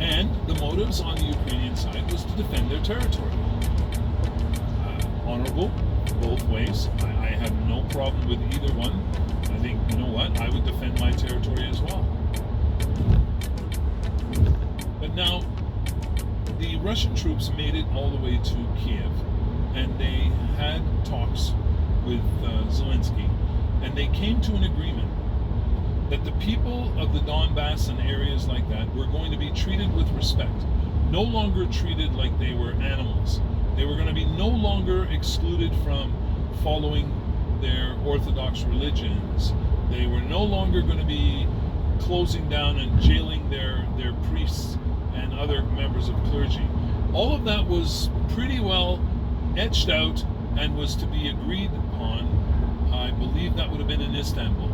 And the motives on the Ukrainian side was to defend their territory. Honorable, both ways. I have no problem with either one. I think, you know what, I would defend my territory as well. But now, the Russian troops made it all the way to Kiev, and they had talks with Zelensky, and they came to an agreement that the people of the Donbass and areas like that were going to be treated with respect, no longer treated like they were animals. They were going to be no longer excluded from following their Orthodox religions. They were no longer going to be closing down and jailing their priests and other members of clergy. All of that was pretty well etched out and was to be agreed upon. I believe that would have been in Istanbul.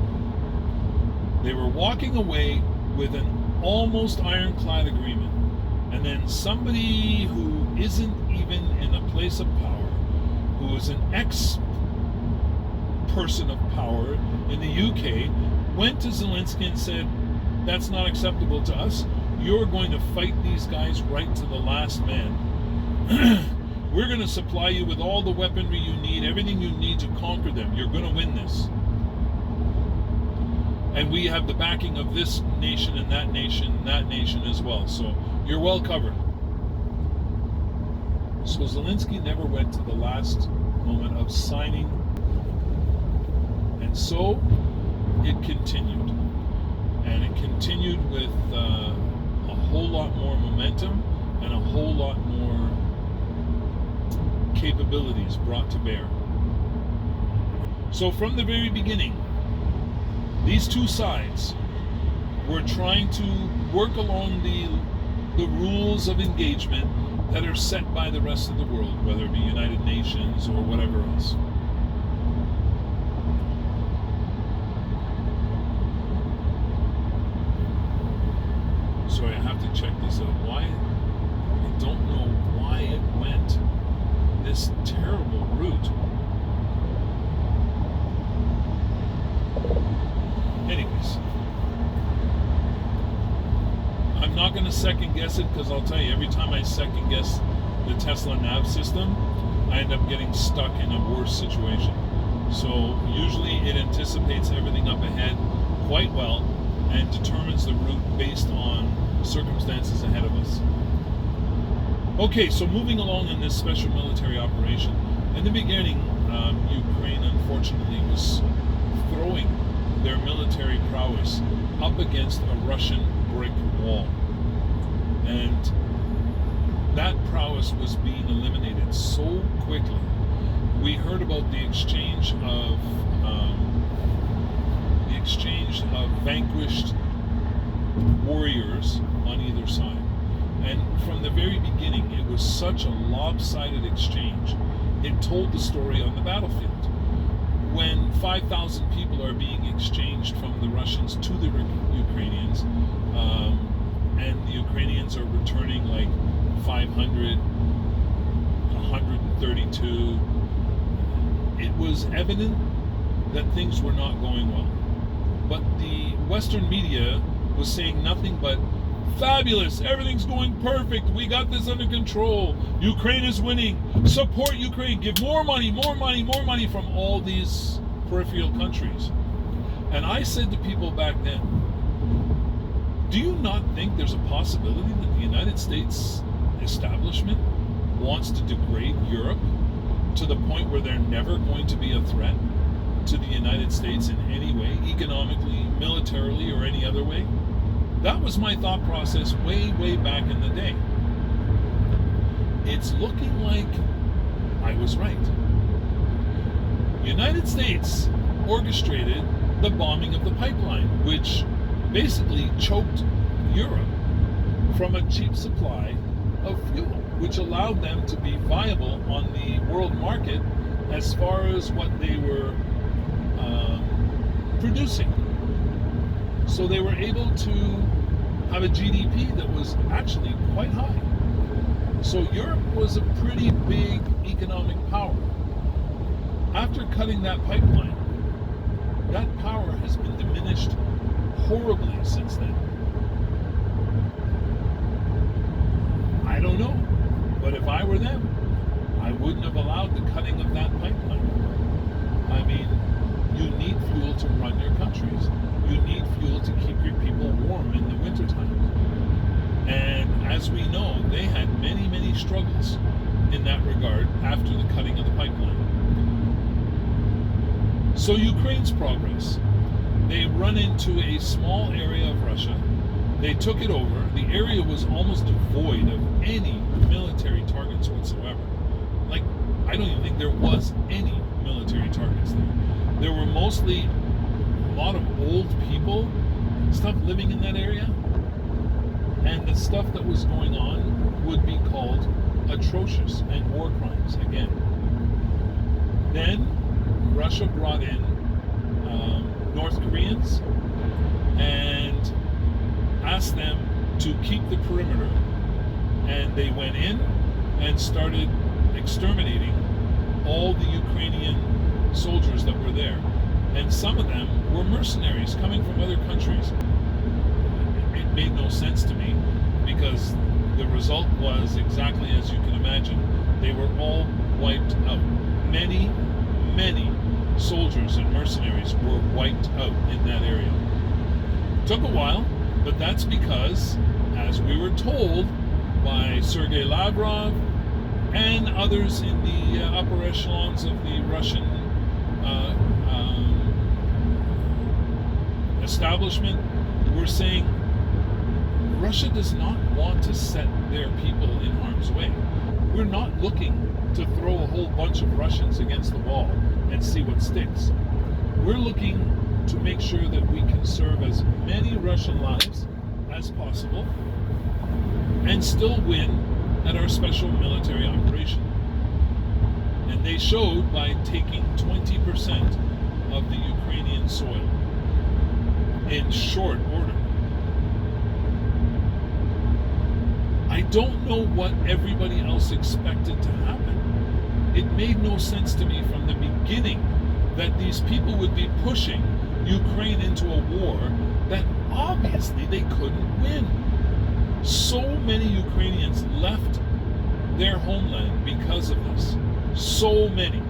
They were walking away with an almost ironclad agreement. And then somebody who isn't even in a place of power, who is an ex-person of power in the UK, went to Zelensky and said, that's not acceptable to us. You're going to fight these guys right to the last man. We're going to supply you with all the weaponry you need, everything you need to conquer them. You're going to win this. And we have the backing of this nation and that nation as well. So you're well covered. So Zelensky never went to the last moment of signing. And so it continued. And it continued with a whole lot more momentum and a whole lot more capabilities brought to bear. So from the very beginning, these two sides were trying to work along the rules of engagement that are set by the rest of the world, whether it be United Nations or whatever else. Sorry, I have to check this out. Why? I don't know why it went this terrible route. Anyways, I'm not going to second guess it, because I'll tell you, every time I second guess the Tesla nav system, I end up getting stuck in a worse situation. So usually it anticipates everything up ahead quite well and determines the route based on circumstances ahead of us. Okay, so moving along in this special military operation, in the beginning, Ukraine unfortunately was throwing their military prowess up against a Russian brick wall. And that prowess was being eliminated so quickly. We heard about the exchange of vanquished warriors on either side. And from the very beginning, it was such a lopsided exchange. It told the story on the battlefield. When 5,000 people are being exchanged from the Russians to the Ukrainians, and the Ukrainians are returning like 500, 132, it was evident that things were not going well. But the Western media was saying nothing but, fabulous, everything's going perfect, we got this under control, Ukraine is winning, support Ukraine, give more money from all these peripheral countries. And I said to people back then, do you not think there's a possibility that the United States establishment wants to degrade Europe to the point where they're never going to be a threat to the United States in any way, economically, militarily, or any other way? That was my thought process way back in the day. It's looking like I was right. United States orchestrated the bombing of the pipeline, which basically choked Europe from a cheap supply of fuel, which allowed them to be viable on the world market as far as what they were producing. So they were able to have a GDP that was actually quite high. So Europe was a pretty big economic power. After cutting that pipeline, that power has been diminished horribly since then. I were them, I wouldn't have allowed the cutting of that pipeline. I mean, you need fuel to run your countries. You need fuel to keep your people warm in the wintertime. And as we know, they had many, many struggles in that regard after the cutting of the pipeline. So Ukraine's progress. They run into a small area of Russia. They took it over. The area was almost devoid of any military targets whatsoever. Like, I don't even think there was any military targets there. There were mostly a lot of old people, stuff living in that area. And the stuff that was going on would be called atrocious and war crimes again. Then Russia brought in North Koreans and asked them to keep the perimeter, and they went in and started exterminating all the Ukrainian soldiers that were there, and some of them were mercenaries coming from other countries. It made no sense to me, because the result was exactly as you can imagine. They were all wiped out. Many soldiers and mercenaries were wiped out in that area. Took a while, but that's because, as we were told by Sergei Lavrov and others in the upper echelons of the Russian establishment, were saying Russia does not want to set their people in harm's way. We're not looking to throw a whole bunch of Russians against the wall and see what sticks. We're looking to make sure that we can serve as many Russian lives as possible and still win at our special military operation. And they showed by taking 20% of the Ukrainian soil in short order. I don't know what everybody else expected to happen. It made no sense to me from the beginning that these people would be pushing Ukraine into a war that obviously they couldn't win. So many Ukrainians left their homeland because of this. So many.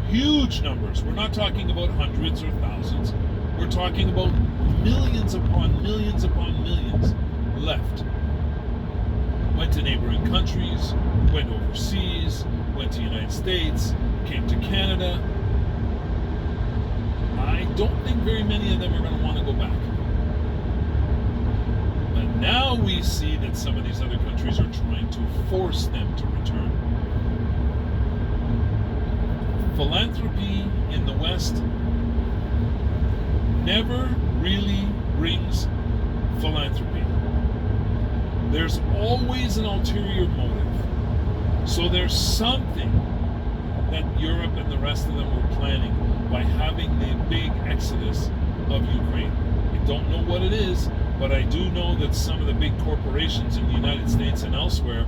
Huge numbers. We're not talking about hundreds or thousands. We're talking about millions upon millions upon millions left. Went to neighboring countries, went overseas, went to the United States, came to Canada. I don't think very many of them are going to want to go back. But now we see that some of these other countries are trying to force them to return. Philanthropy in the West never really brings philanthropy. There's always an ulterior motive. So there's something that Europe and the rest of them were planning by having the big exodus of Ukraine. I don't know what it is, but I do know that some of the big corporations in the United States and elsewhere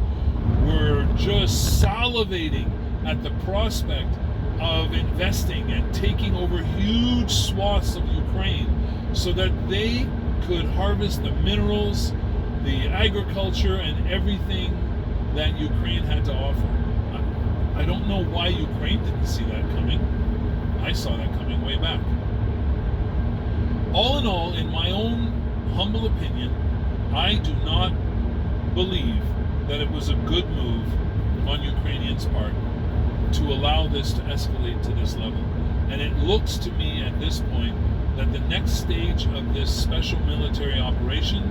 were just salivating at the prospect of investing and taking over huge swaths of Ukraine so that they could harvest the minerals, the agriculture, and everything that Ukraine had to offer. I don't know why Ukraine didn't see that coming. I saw that coming way back. All in all, in my own humble opinion, I do not believe that it was a good move on Ukrainians' part to allow this to escalate to this level. And it looks to me at this point that the next stage of this special military operation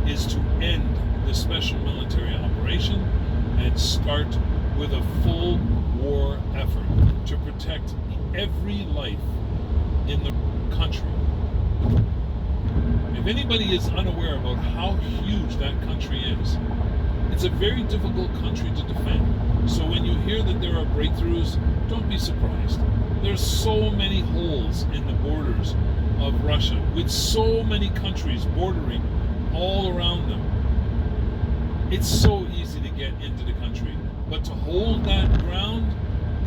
is to end the special military operation and start with a full war effort to protect every life in the country. If anybody is unaware about how huge that country is, it's a very difficult country to defend. So when you hear that there are breakthroughs, don't be surprised. There's so many holes in the borders of Russia, with so many countries bordering all around them. It's so easy to get into the country, but to hold that ground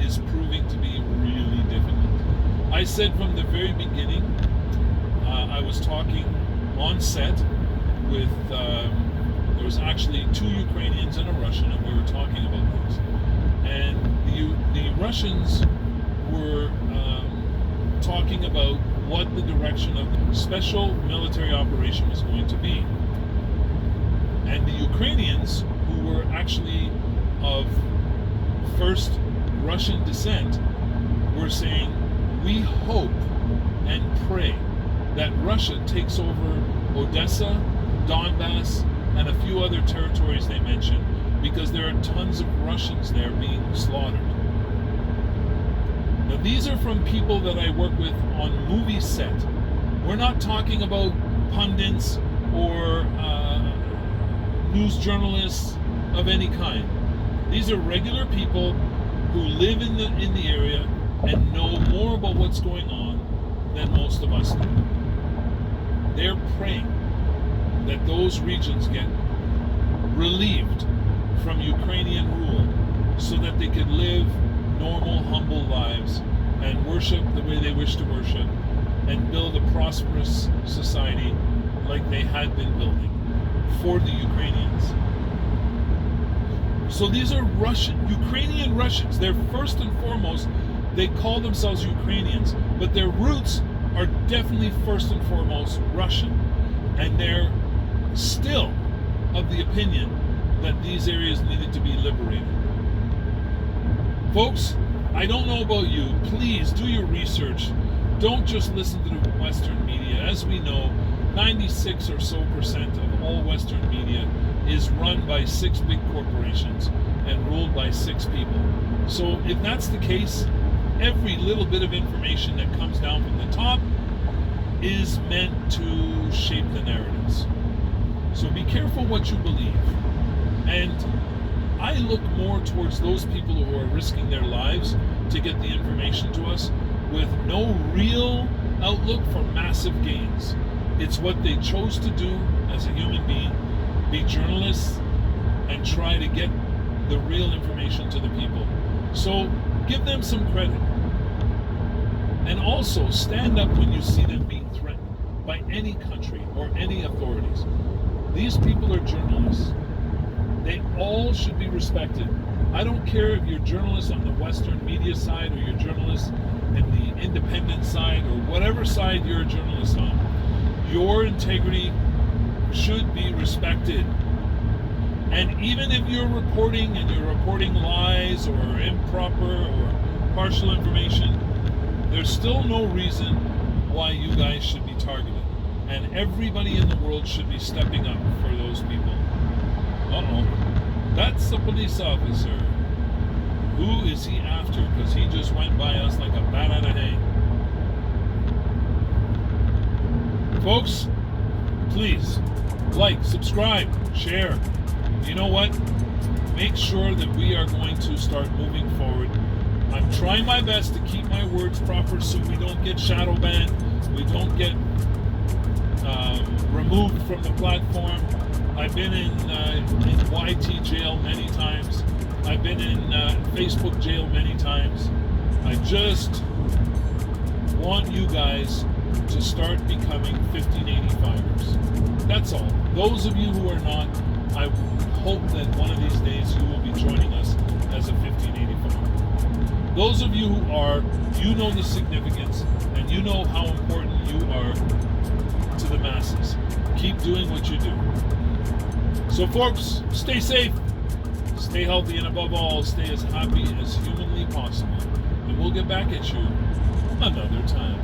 is proving to be really difficult. I said from the very beginning, I was talking on set with the There was actually 2 Ukrainians and a Russian, and we were talking about things. And the Russians were talking about what the direction of the special military operation was going to be. And the Ukrainians, who were actually of first Russian descent, were saying, we hope and pray that Russia takes over Odessa, Donbass, and a few other territories they mentioned, because there are tons of Russians there being slaughtered. Now, these are from people that I work with on movie set. We're not talking about pundits or news journalists of any kind. These are regular people who live in the area and know more about what's going on than most of us do. They're praying that those regions get relieved from Ukrainian rule so that they could live normal, humble lives and worship the way they wish to worship and build a prosperous society like they had been building for the Ukrainians. So these are Ukrainian Russians. They're first and foremost, they call themselves Ukrainians, but their roots are definitely first and foremost Russian. And they're still of the opinion that these areas needed to be liberated. Folks, I don't know about you. Please do your research. Don't just listen to the Western media. As we know, 96% or so of all Western media is run by 6 big corporations and ruled by 6 people. So if that's the case, every little bit of information that comes down from the top is meant to shape the narratives. So be careful what you believe. And I look more towards those people who are risking their lives to get the information to us with no real outlook for massive gains. It's what they chose to do as a human being, be journalists, and try to get the real information to the people. So give them some credit. And also stand up when you see them being threatened by any country or any authorities. These people are journalists. They all should be respected. I don't care if you're journalists on the Western media side or you're journalists in the independent side or whatever side you're a journalist on. Your integrity should be respected. And even if you're reporting and you're reporting lies or improper or partial information, there's still no reason why you guys should be targeted. And everybody in the world should be stepping up for those people. Uh-oh. That's the police officer. Who is he after? Because he just went by us like a bat out of hay. Folks, please like, subscribe, share. You know what? Make sure that we are going to start moving forward. I'm trying my best to keep my words proper so we don't get shadow banned. We don't get removed from the platform. I've been in YT jail many times. I've been in Facebook jail many times. I just want you guys to start becoming 1585ers. That's all. Those of you who are not, I hope that one of these days you will be joining us as a 1585er. Those of you who are, you know the significance and you know how important you are to the masses. Keep doing what you do. So folks, stay safe, stay healthy, and above all, stay as happy as humanly possible. And we'll get back at you another time.